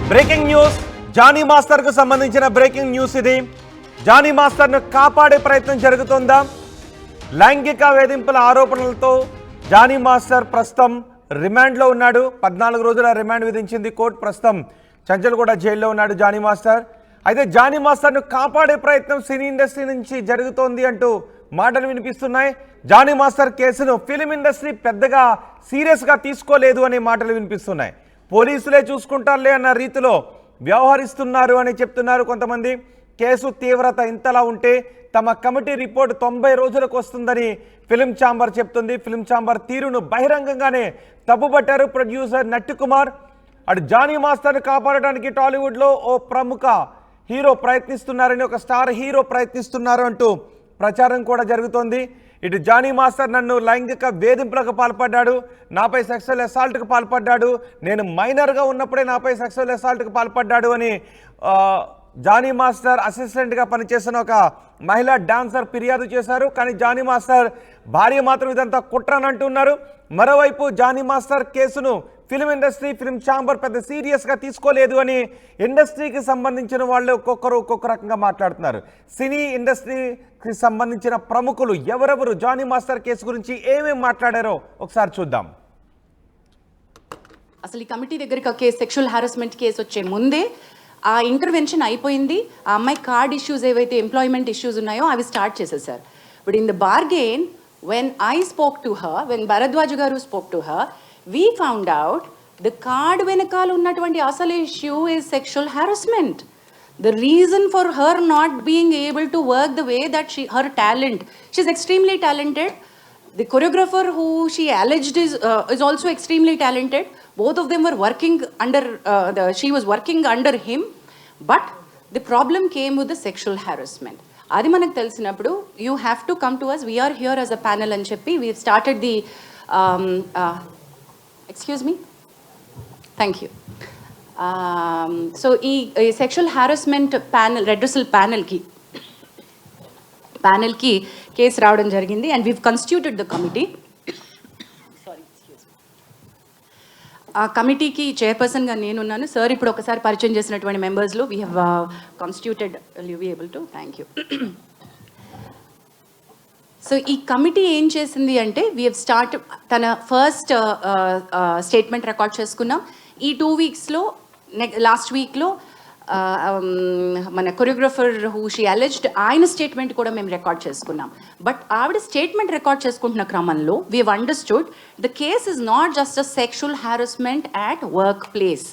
Breaking news Johnny master కు సంబంధించిన breaking news ఇది. జానీ మాస్టర్ ను కాపాడే ప్రయత్నం జరుగుతుందా? లైంగిక వేధింపుల ఆరోపణలతో జానీ మాస్టర్ ప్రస్తుతం రిమాండ్లో ఉన్నాడు. 14 రోజుల రిమాండ్ విధించింది కోర్టు. ప్రస్తుతం చంచల్గూడ జైల్లో ఉన్నాడు జానీ మాస్టర్. అయితే జానీ మాస్టర్ను కాపాడే ప్రయత్నం సినీ ఇండస్ట్రీ నుంచి జరుగుతోంది అంటూ మాటలు వినిపిస్తున్నాయి. జానీ మాస్టర్ కేసును ఫిలిం ఇండస్ట్రీ పెద్దగా సీరియస్గా తీసుకోలేదు అనే మాటలు వినిపిస్తున్నాయి. పోలీసులే చూసుకుంటారులే అన్న రీతిలో వ్యవహరిస్తున్నారు అని చెప్తున్నారు కొంతమంది. కేసు తీవ్రత ఇంతలా ఉంటే తమ కమిటీ రిపోర్ట్ 90 రోజులకు వస్తుందని ఫిలిం ఛాంబర్ చెప్తుంది. ఫిలిం ఛాంబర్ తీరును బహిరంగంగానే తప్పుపట్టారు ప్రొడ్యూసర్ నట్టికుమార్. అటు జానీ మాస్టర్ను కాపాడడానికి టాలీవుడ్లో ఓ ప్రముఖ హీరో ప్రయత్నిస్తున్నారని, ఒక స్టార్ హీరో ప్రయత్నిస్తున్నారు అంటూ ప్రచారం కూడా జరుగుతోంది. ఇటు జానీ మాస్టర్ నన్ను లైంగిక వేధింపులకు పాల్పడ్డాడు, నాపై సెక్సువల్ అసాల్ట్కు పాల్పడ్డాడు, నేను మైనర్గా ఉన్నప్పుడే నాపై సెక్సువల్ అసాల్ట్కు పాల్పడ్డాడు అని జానీ మాస్టర్ అసిస్టెంట్గా పనిచేసిన ఒక మహిళా డాన్సర్ ఫిర్యాదు చేశారు. కానీ జానీ మాస్టర్ భార్య మాత్రం ఇదంతా కుట్రనంటున్నారు. మరోవైపు జానీ మాస్టర్ కేసును ఫిలిం ఇండస్ట్రీ, ఫిలిం ఛాంబర్ పెద్ద సీరియస్గా తీసుకోలేదు అని ఇండస్ట్రీకి సంబంధించిన వాళ్ళు ఒక్కొక్కరు ఒక్కొక్క రకంగా మాట్లాడుతున్నారు. సినీ ఇండస్ట్రీకి సంబంధించిన ప్రముఖులు ఎవరెవరు జానీ మాస్టర్ కేసు గురించి ఏమేమి మాట్లాడారో ఒకసారి చూద్దాం. అసలు ఈ కమిటీ దగ్గరికి సెక్షువల్ హారాస్మెంట్ కేసు వచ్చే ముందే ఆ ఇంటర్వెన్షన్ అయిపోయింది. ఆ అమ్మాయి కార్డ్ ఇష్యూస్ ఏవైతే ఎంప్లాయ్మెంట్ ఇష్యూస్ ఉన్నాయో అవి స్టార్ట్ చేసేసారు. But in the bargain when I spoke to her, when Bharadwaj garu spoke to her, we found out the card వెనకాల ఉన్నటువంటి అసలు issue is sexual harassment. The reason for her not being able to work the way that her talent, she's extremely talented. The choreographer who she alleged is also extremely talented. Both of them were working under she was working under him, but the problem came with the sexual harassment. అది మనకు తెలిసినప్పుడు you have to come to us, we are here as a panel అని చెప్పి we started the excuse me, thank you. So ఈ sexual harassment panel, redressal ప్యానల్కి case రావడం జరిగింది. And we've constituted the committee. ఆ కమిటీకి చైర్పర్సన్గా నేనున్నాను. సార్ ఇప్పుడు ఒకసారి పరిచయం చేసినటువంటి మెంబర్స్లో we have constituted, you be able to, thank you. So ఈ కమిటీ ఏం చేసింది అంటే వీ హెవ్ స్టార్ట్, తన ఫస్ట్ స్టేట్మెంట్ రికార్డ్ చేసుకున్నాం. ఈ 2 వీక్స్లో లాస్ట్ వీక్లో మన కొరియోగ్రఫర్ హూ షీ అలెజ్డ్ ఆయన స్టేట్మెంట్ కూడా మేము రికార్డ్ చేసుకున్నాం. బట్ ఆవిడ స్టేట్మెంట్ రికార్డ్ చేసుకుంటున్న క్రమంలో we have understood the case is not just a sexual harassment at work place.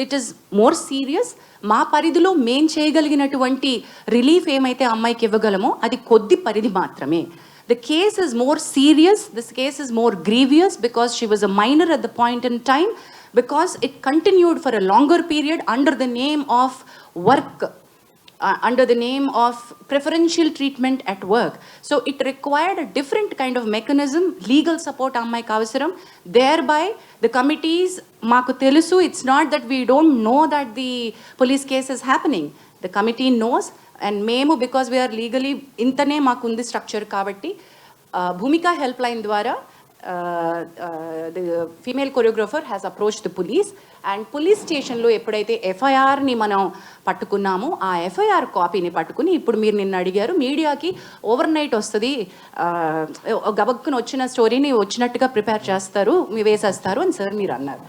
It is more serious. మా పరిధిలో మేం చేయగలిగినటువంటి రిలీఫ్ ఏమైతే అమ్మాయికి ఇవ్వగలమో అది కొద్ది పరిధి మాత్రమే. The case is more serious, this case is more grievous because she was a minor at the point in time, because it continued for a longer period under the name of work, under the name of preferential treatment at work. So it required a different kind of mechanism, legal support ammaiki avasaram. Thereby the committees, maaku telusu, it's not that we don't know that the police case is happening. The committee knows. And మేము because we are legally ఇంతనే మాకు ఉంది structure కాబట్టి భూమిక help line ద్వారా the female choreographer has approach the police. And police స్టేషన్లో ఎప్పుడైతే ఎఫ్ఐఆర్ని మనం పట్టుకున్నామో ఆ ఎఫ్ఐఆర్ కాపీని పట్టుకుని ఇప్పుడు మీరు నిన్న అడిగారు మీడియాకి ఓవర్ నైట్ వస్తుంది, గబక్కున వచ్చిన స్టోరీని వచ్చినట్టుగా ప్రిపేర్ చేస్తారు, వేసేస్తారు అని సార్ మీరు అన్నారు.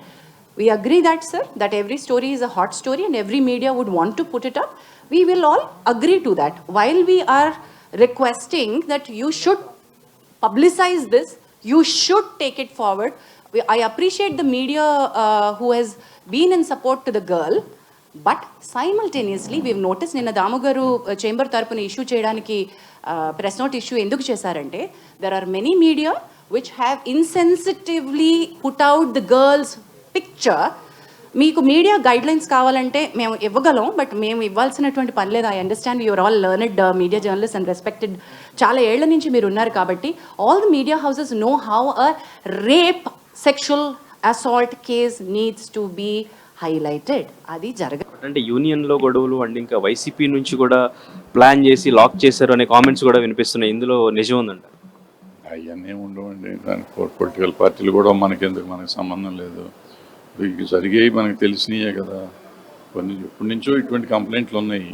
We agree that, sir, that every story is a hot story and every media would want to put it up. We will all agree to that. While we are requesting that you should publicize this, you should take it forward. I appreciate the media who has been in support to the girl, but simultaneously we've noticed నిన్న దాము గారు chamber తరపున issue చేయడానికి press note issue ఎందుకు చేశారంటే there are many media which have insensitively put out the girls picture. మీకు media guidelines కావాలంటే మేము ఇవ్వగలం, బట్ మేము ఇవ్వాల్సినటువంటి పని లేదు. I understand you're all learned media journalist and respected, చాలా ఏళ్ల నుంచి మీరు ఉన్నారు కాబట్టి all the media houses know how a rape sexual assault case needs to be highlighted. అది అంటే యూనియన్లో గొడవలు అండ్ ఇంకా వైసీపీ నుంచి కూడా ప్లాన్ చేసి లాక్ చేశారు అనే కామెంట్స్ కూడా వినిపిస్తున్నాయి. ఇందులో నిజం ఉందంట? అవన్నీ ఉండవండి. పొలిటికల్ పార్టీలు కూడా మనకి సంబంధం లేదు. జరిగేవి మనకు తెలిసినయే కదా. కొన్ని ఎప్పటి నుంచో ఇటువంటి కంప్లైంట్లు ఉన్నాయి.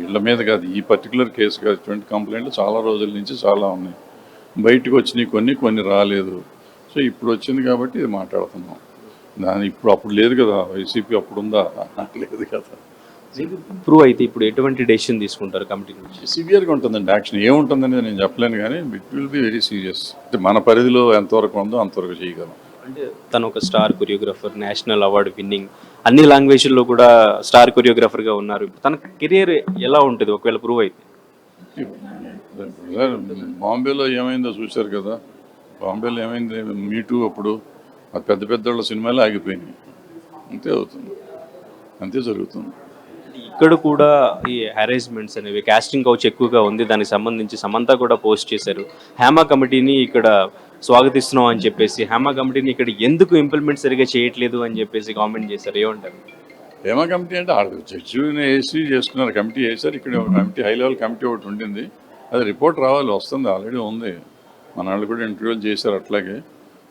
ఇళ్ళ మీద కాదు, ఈ పర్టికులర్ కేసు కాదు, ఇటువంటి కంప్లైంట్లు చాలా రోజుల నుంచి చాలా ఉన్నాయి. బయటకు వచ్చినాయి కొన్ని రాలేదు. సో ఇప్పుడు వచ్చింది కాబట్టి ఇది మాట్లాడుతున్నాం. అప్పుడు లేదు కదా, వైసీపీ అప్పుడు ఉందా? లేదు కదా. ప్రూవ్ అయితే ఇప్పుడు ఎటువంటి డెసిషన్ తీసుకుంటారు కమిటీ నుంచి? సివియర్గా ఉంటుందండి యాక్షన్. ఏముంటుందనేది నేను చెప్పలేను, కానీ it will be very serious. మన పరిధిలో ఎంతవరకు ఉందో అంతవరకు చేయగలం. అంటే తను ఒక star choreographer, national award winning, అన్ని లాంగ్వేజ్లో కూడా స్టార్ కొరియోగ్రాఫర్గా ఉన్నారు. తన కెరియర్ ఎలా ఉంటుంది ఒకవేళ ప్రూవ్ అయితే? బాంబేలో ఏమైందో చూశారు కదా. బాంబేలో ఏమైంది, మీటూ అప్పుడు ఆ పెద్ద వాళ్ళ సినిమాలు ఆగిపోయినాయి. అంతే అవుతుంది, అంతే జరుగుతుంది. ఇక్కడ కూడా ఈ హెరాస్మెంట్స్ అనేవి, కాస్టింగ్ కౌచ్ ఎక్కువగా ఉంది. దానికి సంబంధించి సమంత కూడా పోస్ట్ చేశారు. హేమా కమిటీని ఇక్కడ స్వాగతిస్తున్నాం అని చెప్పేసి, హేమా కమిటీని ఇక్కడ ఎందుకు ఇంప్లిమెంట్ సరిగా చేయట్లేదు అని చెప్పేసి కామెంట్ చేశారు. ఏమంటారు? హేమా కమిటీ అంటే జడ్జిని వేసి చేసుకున్నారు, కమిటీ వేశారు. ఇక్కడ ఒక కమిటీ, హై లెవెల్ కమిటీ ఒకటి ఉండింది. అది రిపోర్ట్ రావాలి, వస్తుంది, ఆల్రెడీ ఉంది. మన వాళ్ళు కూడా ఇంటర్వ్యూలు చేశారు, అట్లాగే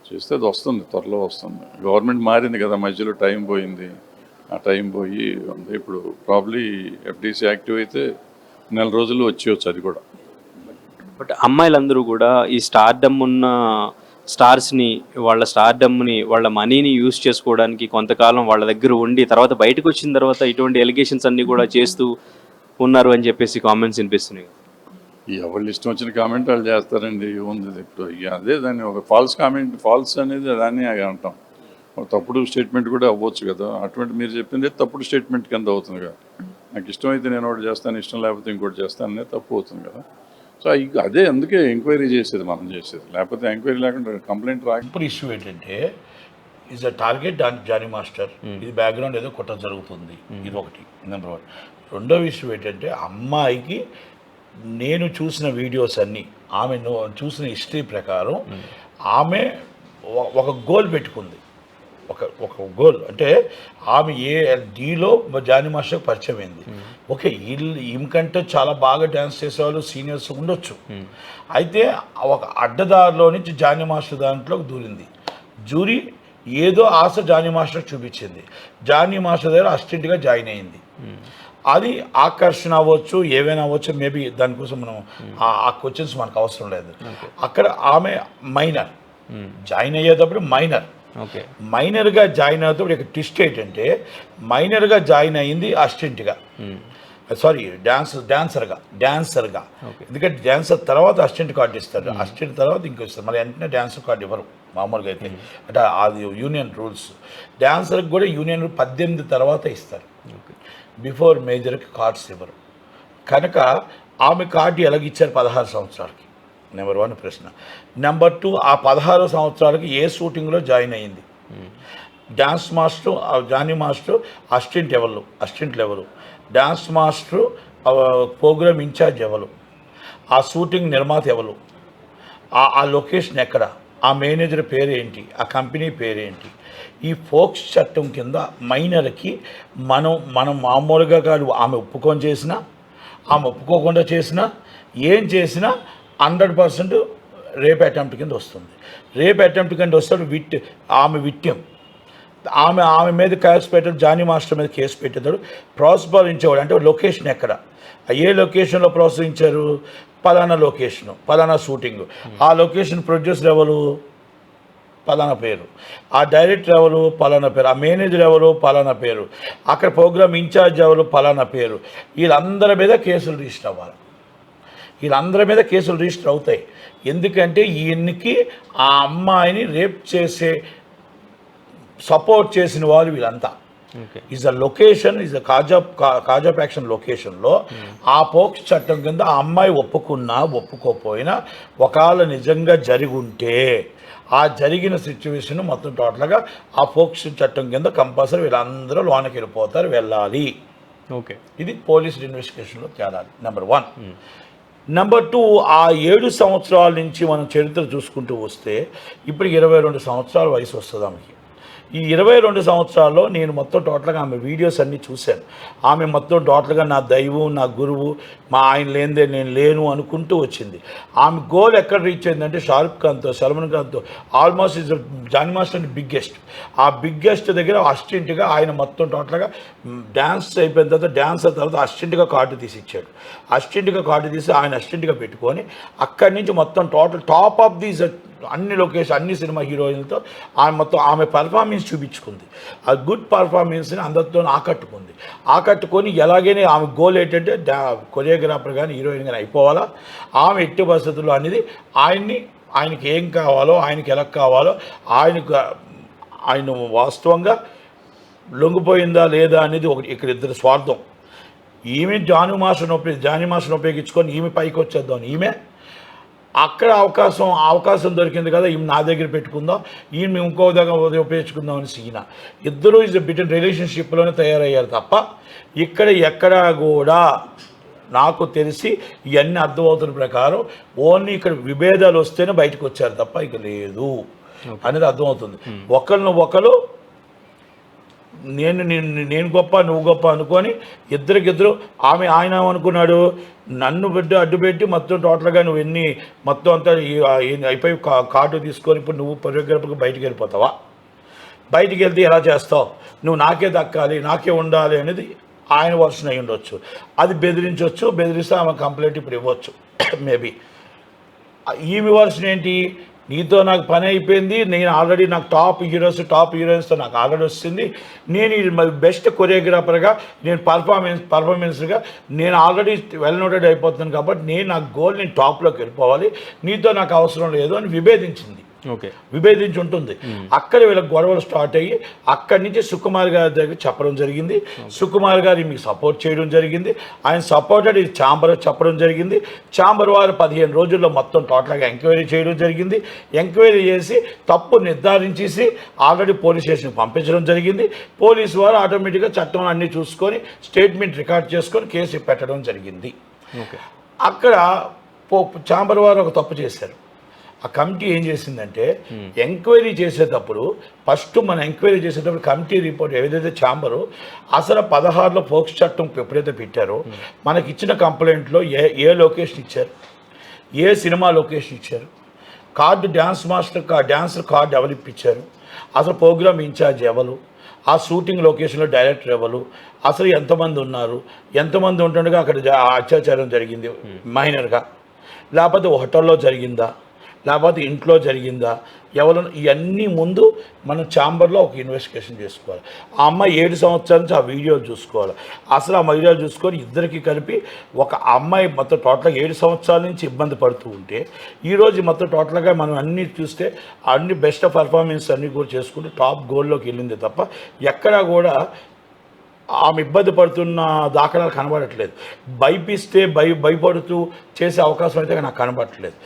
చేస్తే అది వస్తుంది, త్వరలో వస్తుంది. గవర్నమెంట్ మారింది కదా, మధ్యలో టైం పోయింది. ఆ టైం పోయి ఉంది. ఇప్పుడు ప్రాబ్లీ ఎఫ్డీసీ యాక్టివ్ అయితే 4 రోజుల్లో వచ్చేయచ్చు అది కూడా. బట్ అమ్మాయిలందరూ కూడా ఈ స్టార్డమ్ ఉన్న స్టార్స్ని, వాళ్ళ స్టార్డమ్ని, వాళ్ళ మనీని యూజ్ చేసుకోవడానికి కొంతకాలం వాళ్ళ దగ్గర ఉండి తర్వాత బయటకు వచ్చిన తర్వాత ఇటువంటి ఎలిగేషన్స్ అన్నీ కూడా చేస్తూ ఉన్నారు అని చెప్పేసి కామెంట్స్ వినిపిస్తున్నాయి. ఎవరు ఇష్టం వచ్చిన కామెంట్ వాళ్ళు చేస్తారండి. ఉంది ఇప్పుడు అదే, దాన్ని ఒక ఫాల్స్ కామెంట్, ఫాల్స్ అనేది దాన్ని అంటాం. తప్పుడు స్టేట్మెంట్ కూడా అవ్వచ్చు కదా. అటువంటి మీరు చెప్పింది తప్పుడు స్టేట్మెంట్ కింద అవుతుంది కదా. నాకు ఇష్టమైతే నేను ఒకటి చేస్తాను, ఇష్టం లేకపోతే ఇంకోటి చేస్తాను అనేది తప్పు అవుతుంది కదా. సో అదే అందుకే ఎంక్వైరీ చేసేది, మనం చేసేది. లేకపోతే ఎంక్వైరీ లేకుండా కంప్లైంట్ రాక. ఇప్పుడు ఇష్యూ ఏంటంటే is a target Jani master. ఇది బ్యాక్గ్రౌండ్ ఏదో కొత్త జరుగుతుంది, ఇది ఒకటి. నెంబర్ 1. రెండో ఇష్యూ ఏంటంటే అమ్మాయికి నేను చూసిన వీడియోస్ అన్నీ, ఆమె చూసిన హిస్టరీ ప్రకారం ఆమె ఒక గోల్ పెట్టుకుంది. ఒక గోల్ అంటే ఆమె డీలో జానీ మాస్టర్కి పరిచయం అయింది. ఓకే, ఈమెకంటే చాలా బాగా డ్యాన్స్ చేసేవాళ్ళు సీనియర్స్ ఉండొచ్చు. అయితే ఒక అడ్డదారిలో నుంచి జానీ మాస్టర్ దాంట్లోకి దూరింది. జూరీ ఏదో ఆశ జానీ మాస్టర్ చూపించింది. జానీ మాస్టర్ దగ్గర అసిస్టెంట్గా జాయిన్ అయింది. అది ఆకర్షణ అవ్వచ్చు, ఏవైనా అవ్వచ్చు. మేబీ దానికోసం మనం ఆ క్వశ్చన్స్ మనకు అవసరం లేదు. అక్కడ ఆమె మైనర్, జాయిన్ అయ్యేటప్పుడు మైనర్గా జాయిన్ అవుతాడు. ఇక్కడ ట్విస్ట్ ఏంటంటే మైనర్గా జాయిన్ అయ్యింది అసిస్టెంట్గా, సారీ డాన్సర్గా. ఎందుకంటే డాన్సర్ తర్వాత అసిస్టెంట్ కార్డు ఇస్తారు, అసిస్టెంట్ తర్వాత ఇంకో ఇస్తారు, మళ్ళీ వెంటనే డాన్సర్ కార్డు ఇవ్వరు మామూలుగా అయితే. అంటే అది యూనియన్ రూల్స్. డాన్సర్కి కూడా యూనియన్ 18 తర్వాత ఇస్తారు, బిఫోర్ మేజర్కి కార్డ్స్ ఇవ్వరు. కనుక ఆమె కార్డు ఎలాగిచ్చారు 16 సంవత్సరాలకి? నెంబర్ 1 ప్రశ్న. నెంబర్ 2, ఆ 16 సంవత్సరాలకి ఏ షూటింగ్లో జాయిన్ అయ్యింది? Dance master Jani master assistant level, dance master program incharge ఎవరు, ఆ షూటింగ్ నిర్మాత ఎవరు, ఆ లొకేషన్ ఎక్కడ, ఆ మేనేజర్ పేరేంటి, ఆ కంపెనీ పేరేంటి? ఈ ఫోక్స్ చట్టం కింద మైనర్కి మనం మామూలుగా కాదు, ఆమె ఒప్పుకొని చేసినా, ఆమె ఒప్పుకోకుండా చేసినా, ఏం చేసినా 100% రేప్ అటెంప్ట్ కింద వస్తుంది. రేప్ అటెంప్ట్ కింద వస్తాడు. ఆమె విక్టిమ్. ఆమె మీద కేసు పెట్టాడు, జానీ మాస్టర్ మీద కేసు పెట్టేదాడు. ప్రోత్సహించేవాడు అంటే లొకేషన్ ఎక్కడ, ఏ లొకేషన్లో ప్రోత్సహించారు? పలానా లొకేషను, పలానా షూటింగ్. ఆ లొకేషన్ ప్రొడ్యూసర్ ఎవరు? పలానా పేరు. ఆ డైరెక్టర్ ఎవరు? పలానా పేరు. ఆ మేనేజర్ ఎవరు? పలానా పేరు. అక్కడ ప్రోగ్రామ్ ఇన్ఛార్జ్ ఎవరు? పలానా పేరు. వీళ్ళందరి మీద కేసులు రిజిస్టర్ అవ్వాలి. వీళ్ళందరి మీద కేసులు రిజిస్టర్ అవుతాయి. ఎందుకంటే ఈయనకి ఆ అమ్మాయిని రేప్ చేసే సపోర్ట్ చేసిన వాళ్ళు వీళ్ళంతా. Is a location, is a కాజాప్ యాక్షన్ లొకేషన్లో ఆ పోక్స్ చట్టం కింద ఆ అమ్మాయి ఒప్పుకున్నా ఒప్పుకోకపోయినా ఒకవేళ నిజంగా జరిగి ఉంటే ఆ జరిగిన సిచ్యువేషన్ మొత్తం టోటల్గా ఆ పోక్స్ చట్టం కింద కంపల్సరీ వీళ్ళందరూ లోనకి వెళ్ళాలి. ఓకే, ఇది పోలీస్ ఇన్వెస్టిగేషన్లో తేడాలి. నెంబర్ 1. నెంబర్ 2, ఆ 7 సంవత్సరాల నుంచి మనం చరిత్ర చూసుకుంటూ వస్తే ఇప్పటికి 22 సంవత్సరాల వయసు వస్తుంది ఆమెకి. ఈ 22 సంవత్సరాల్లో నేను మొత్తం టోటల్గా ఆమె వీడియోస్ అన్నీ చూశాను. ఆమె మొత్తం టోటల్గా నా దైవం, నా గురువు, మా ఆయన లేనిదే నేను లేను అనుకుంటూ వచ్చింది. ఆమె గోల్ ఎక్కడ రీచ్ అయిందంటే షారుఖ్ ఖాన్తో, సల్మాన్ ఖాన్తో almost is Johnny master biggest. ఆ బిగ్గెస్ట్ దగ్గర అసిస్టెంట్గా ఆయన మొత్తం టోటల్గా డ్యాన్స్ అయిపోయిన తర్వాత అసిస్టెంట్గా కార్డు తీసి ఇచ్చాడు. అసిస్టెంట్గా కార్డు తీసి ఆయన అసిస్టెంట్గా పెట్టుకొని అక్కడి నుంచి మొత్తం టోటల్ టాప్ ఆఫ్ దీస్ అన్ని లొకేషన్, అన్ని సినిమా హీరోయిన్లతో ఆమె పర్ఫార్మెన్స్ చూపించుకుంది. ఆ గుడ్ పర్ఫార్మెన్స్ని అందరితో ఆకట్టుకొని ఎలాగైనా ఆమె గోల్ ఏంటంటే కొరియోగ్రాఫర్ కానీ హీరోయిన్ కానీ అయిపోవాలా. ఆమె ఎట్టి పరిస్థితుల్లో అనేది ఆయనకి ఏం కావాలో, ఆయనకి ఎలా కావాలో, ఆయన వాస్తవంగా లొంగిపోయిందా లేదా అనేది ఒకటి. ఇక్కడ ఇద్దరు స్వార్థం. ఈమె జానీ మాస్టర్ని ఉపయోగించుకొని ఈమె పైకి వచ్చేద్దాం. ఈమె అక్కడ అవకాశం దొరికింది కదా, ఈమె నా దగ్గర పెట్టుకుందాం, ఈమె ఇంకో దగ్గర ఉపయోగించుకుందాం అని ఈయన ఇద్దరు ఇస్ బిట్వీన్ రిలేషన్షిప్లోనే తయారయ్యారు తప్ప ఎక్కడా కూడా నాకు తెలిసి ఇవన్నీ అర్థమవుతున్న ప్రకారం ఓన్లీ ఇక్కడ విభేదాలు వస్తేనే బయటకు వచ్చారు తప్ప ఇక లేదు అనేది అర్థమవుతుంది. ఒకరు నేను గొప్ప నువ్వు గొప్ప అనుకొని ఇద్దరికిద్దరు ఆయన అనుకున్నాడు, నన్ను అడ్డుపెట్టి మొత్తం టోటల్గా నువ్వు మొత్తం అంతా అయిపోయి కార్డు తీసుకొని ఇప్పుడు నువ్వు కొరియోగ్రాఫర్కి బయటికి వెళ్ళిపోతావా? బయటికి వెళ్తే ఎలా చేస్తావు? నువ్వు నాకే దక్కాలి, నాకే ఉండాలి అనేది ఆయన వర్షన్ అయి ఉండొచ్చు. అది బెదిరిస్తే ఆమె కంప్లైంట్ ఇప్పుడు ఇవ్వచ్చు మేబీ. ఈమె వర్షన్ ఏంటి? నీతో నాకు పని అయిపోయింది, నేను ఆల్రెడీ నాకు టాప్ హీరోయిన్స్తో నాకు ఆల్రెడీ వస్తుంది, నేను బెస్ట్ కొరియోగ్రాఫర్గా, నేను పర్ఫార్మెన్స్గా నేను ఆల్రెడీ వెల్ నోటెడ్ అయిపోతున్నాను కాబట్టి నా గోల్ నేను టాప్లోకి వెళ్ళిపోవాలి, నీతో నాకు అవసరం లేదు అని విభేదించి ఉంటుంది. అక్కడ వీళ్ళకి గొడవలు స్టార్ట్ అయ్యి అక్కడి నుంచి సుకుమార్ గారి దగ్గర చెప్పడం జరిగింది. సుకుమార్ గారు మీకు సపోర్ట్ చేయడం జరిగింది. ఆయన సపోర్టెడ్ ఇది ఛాంబర్ చెప్పడం జరిగింది. ఛాంబర్ వారు 15 రోజుల్లో మొత్తం టోటల్గా ఎంక్వైరీ చేయడం జరిగింది. ఎంక్వైరీ చేసి తప్పు నిర్ధారించేసి ఆల్రెడీ పోలీస్ స్టేషన్కి పంపించడం జరిగింది. పోలీసు వారు ఆటోమేటిక్గా చట్టం అన్నీ చూసుకొని స్టేట్మెంట్ రికార్డ్ చేసుకొని కేసు పెట్టడం జరిగింది. అక్కడ ఛాంబర్ వారు ఒక తప్పు చేశారు. ఆ కమిటీ ఏం చేసిందంటే ఎంక్వైరీ చేసేటప్పుడు కమిటీ రిపోర్ట్ ఏదైతే ఛాంబరు అసలు 16లో పోక్స్ చట్టం ఎప్పుడైతే పెట్టారో మనకి ఇచ్చిన కంప్లైంట్లో ఏ లొకేషన్ ఇచ్చారు, ఏ సినిమా లొకేషన్ ఇచ్చారు, డ్యాన్సర్ కార్డు ఎవరు ఇప్పించారు, అసలు ప్రోగ్రామ్ ఇన్ఛార్జ్ ఎవరు, ఆ షూటింగ్ లొకేషన్లో డైరెక్టర్ ఎవరు, అసలు ఎంతమంది ఉన్నారు, ఎంతమంది ఉంటుండగా అక్కడ అత్యాచారం జరిగింది మైనర్గా, లేకపోతే హోటల్లో జరిగిందా, లేకపోతే ఇంట్లో జరిగిందా, ఇవన్నీ ముందు మనం ఛాంబర్లో ఒక ఇన్వెస్టిగేషన్ చేసుకోవాలి. ఆ అమ్మాయి 7 సంవత్సరాల నుంచి ఆ వీడియోలు చూసుకోవాలి. అసలు ఆ వీడియోలు చూసుకొని ఇద్దరికి కలిపి ఒక అమ్మాయి మొత్తం టోటల్గా 7 సంవత్సరాల నుంచి ఇబ్బంది పడుతూ ఉంటే ఈరోజు మొత్తం టోటల్గా మనం అన్నీ చూస్తే అన్ని బెస్ట్ పర్ఫార్మెన్స్ అన్నీ కూడా చేసుకుంటూ టాప్ గోల్లోకి వెళ్ళింది తప్ప ఎక్కడా కూడా ఆమె ఇబ్బంది పడుతున్న దాఖలాలు కనబడట్లేదు. భయపిస్తే భయపడుతూ చేసే అవకాశం అయితే నాకు కనబడట్లేదు.